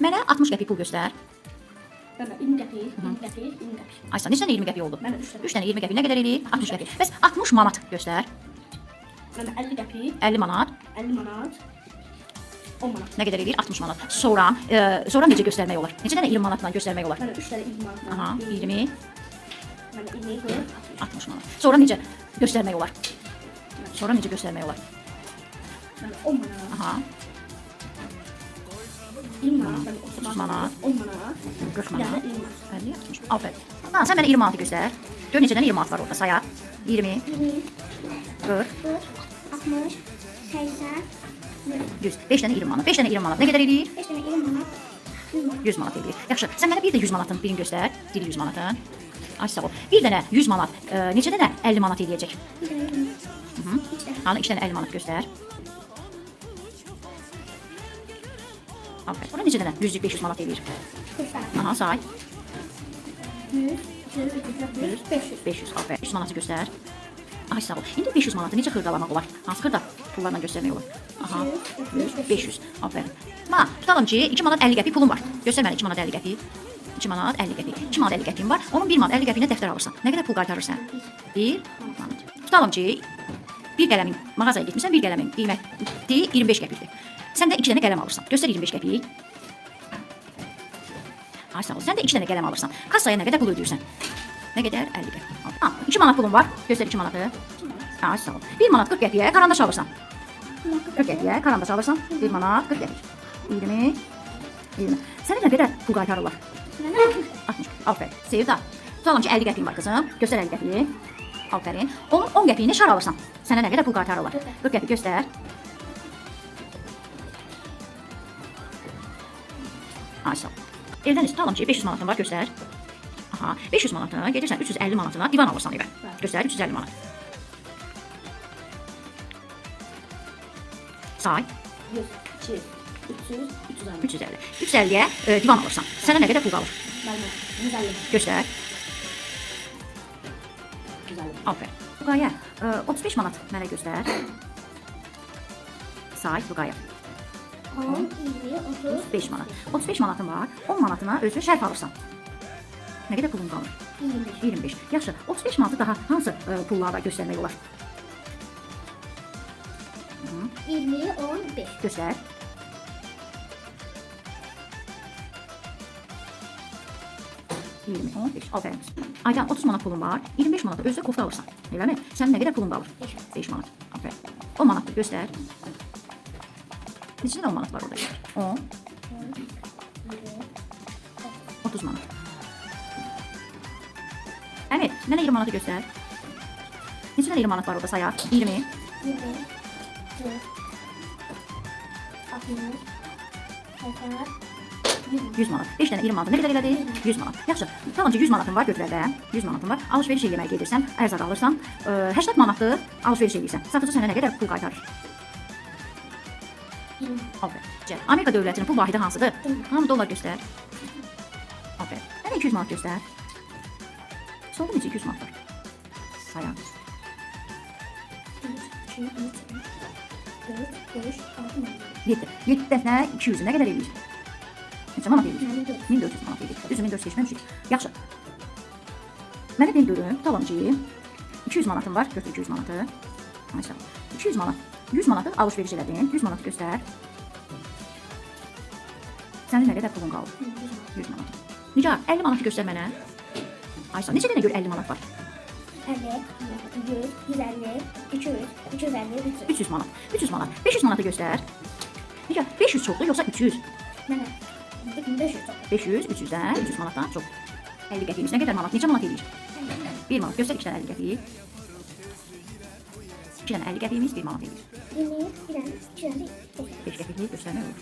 Mənə 60 qəpik pul göstər. Bana 20 qəpik, 20 qəpik, 20 qəpik. Aysa, neçə dənə 20 qəpik oldu? Mənə 3 dənə. 3 dənə 20 qəpik nə qədər eləyir? 60 qəpik. Bəs 60 manat göstər. Bana 50 qəpik, 50 manat 50 manat, 10 manat. nə qədər eləyir? 60 manat. Sonra necə göstərmək olar? Neçə dənə 20 manatla göstərmək olar? Bana 3 dənə 20 manat. Aha, 20, Bana 20 qoy. 60 manat. Sonra necə göstərmək olar? Sonra necə göstərmək olar? Bana 10 manat. Aha, 20 manat, bana 30 manat, 10 manat. 40 Bir dənə manat, 20 manat. 50, 60. Aferin. Ha, sən mənə 20 manatı göstər. Gör neçə dənə 20 manat var orada. Sayaq. 20, 20, 40, 60, 80, 100. 5 dənə 20 manat. 5 dənə 20 manat nə qədər eləyir? 5 dənə 20 manat. 100 manat. 100 manat eləyir. Yaxşı, sən mənə bir də 100 manatın birini göstər. Diri 100 manatın. Ay sağ ol. Bir dənə 100 manat neçə dənə 50 manat eləyəcək? Bir dənə 20 manat. İki dənə. Hani 2 dənə 50 manat göstər. Aferin. Buna necə dənə 100 500 manat eləyir? 40 dənə. Aha, say. 100, 200, 300, 500. 500. Aferin. 500 manatı göstər. Ay sağ ol. İndi 500 manatı necə xırdalamaq olar? Hansı xırda pullarla göstərmək olar? Aha. 100, 500. Aferin. Ma, tutalım ki 2 manat 50 qəpik pulum var. Göstər mənə 2 manat 50 qəpik. 2 manat 50 qəpik. 2 manat 50 qəpiyin var. Onun 1 manat 50 qəpiyinə dəftər alırsan. Nə qədər pul qaytarırsan? 1 manat. Tutalım ki bir qələmin mağazaya getmirsən, bir qələmin qiyməti 25 qəpikdir. Sən də 2 dənə qələm alırsan. Göstər 25 qəpik. Ay sağ ol. Sən də 2 dənə qələm alırsan. Kassaya nə qədər pul ödəyirsən? Nə qədər? 50 qəpik. Ha, 2 manat pulun var. Göstər 2 manatı. Ay sağ ol. 1 manat 40 qəpiyə karandaş alırsan. 40 qəpiyə karandaş alırsan. 1 manat 40 qəpik. 20, 20. Sənə nə qədər pul qaytarırlar? 60. Aferin. Sevda. Tutalım ki 50 qəpiyin var qızım. Göstər 50 qəpiyi. Aferin. Onun 10 qəpiyini şar alırsan. Sənə nə qədər pul qaytarırlar? 40 qəpik göstər. Ay sağ ol. Eldən üstü tutalım ki 500 manatın var göstər. Aha, 500 manatına gedirsən 350 manatına divan alırsan evə. Göstər 350 manat. Say. 100, 200, 300, 350. 350. 350'ye divan alırsan. Sənə nə qədər pul qalır? Bana 150. Göstər. 150. Aferin. Vüqaya 35 manat mənə göstər. Say Vüqaya. 10, 20, 30, 5 manat. 35 manatın var. 10 manatına özü şərf alırsan. Nə qədər pulun qalır? 25. 25. Yaxşı. 35 manatı daha hansı pullarda göstərmək olar? 20, 15. Göstər. %20, 15. Aferin. Aydan 30 manat pulun var. 25 manat özü kofta alırsan. Eləmi? Sənin nə qədər pulun qalır? 5 manat. Aferin. 10 manat göstər. Neçə 10 manat var orada? 10, 30 manat. Evet, mənə 20 manatı göstər. Neçə 20 manat var orada sayaq? 20, 20, 40, 60, 80, 100 manat. 5 dənə 20 manat nə qədər elədi? 100 manat. Yaxşı. Tamam ki 100 manatın var götürəndə. 100 manatın var. Alış-veriş eləməyə gedirsən, ərzaq alırsan, 80 manatı alış-veriş eləyirsən. Satıcı sənə nə qədər pul qaytarır? 20. Aferin. Amerika dövlətinin pul vahidi hansıdır? Hamı dollar göstər. Aferin. Mənə 200 manat göstər. Solda necə 200 manat var? Sayaq. 1, 2, 3, 4, 5, 6, 7. 7 dəfə 200 nə qədər eləyir? Neçə manat eləyir? 1400. 1400 manat eləyir. Düzü 1400 keçməmişik. Yaxşı. Mənə deyil görün. Tamam ki 200 manatım var. Götür 200 manatı. Maşallah. 200 manat. 100 manatı alış-veriş elədin. 100 manat göstər. Sənin nə qədər pulun qaldı? 100 manat. Nigar, 50 manatı göstər mənə. Aysa, neçə dənə gör 50 manat var? 50, 100, 150, 200, 350, 300. 300 manat. 300 manat. 500 manatı göstər. Nigar, 500 çoxdur yoxsa 300? Mənə 500 çok. 500, 300'dən 300 manatdan çox. 50 qəpiyimiz nə qədər manat? Neçə manat eləyir? 1 manat. Göstər 2 dənə 50 qəpiyi. 2 dənə 50 qəpiyimiz 1 manat eləyir. 20, 250, 5 qəpiklik göstərmək olur.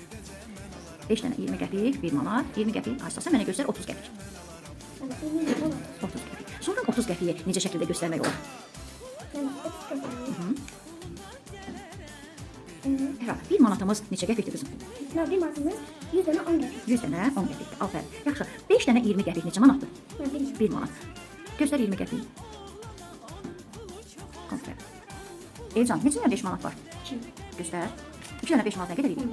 5 dənə 20 qəpik 1 manat. 20 qəpik açsan mənə göstər 30 qəpik. 30 qəpik. Sonra 30 qəpiyi necə şəkildə göstərmək olar? Hə, 1 manatımız neçə qəpikdir qızım? Bir manatımız 100 dənə 10 qəpik. 100 dənə 10 qəpikdir. Aferin. Yaxşı. 5 dənə 20 qəpik neçə manatdır? 1 manat. Göstər 20 qəpik. Aferin. Elcan, neçə dənə 5 manat var? 2. Göstər. 2 dənə 5 manat nə qədər edir?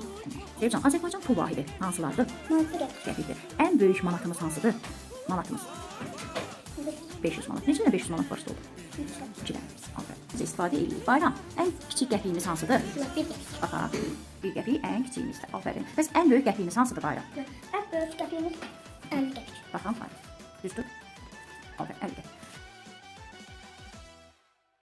Deyirsən, Azərbaycan pul vahidi hansılardır? Manatı gətir. Qəpikdir. Ən böyük manatımız hansıdır? Manatımız. 500 manat. Neçə də 500 manat var oldu? 2 dənə. Aferin. Biz istifadə edirik. Bayram, ən kiçik qəpiyimiz hansıdır? Bir gətir. Bax, bir qəpik ən kiçiyimizdir. Aferin. Bəs ən böyük qəpiyimiz hansıdır Bayram? Ən böyük qəpiyimiz 50 qəpik. Baxın, Bayram. Düzdür? Aferin, 50 qəpik.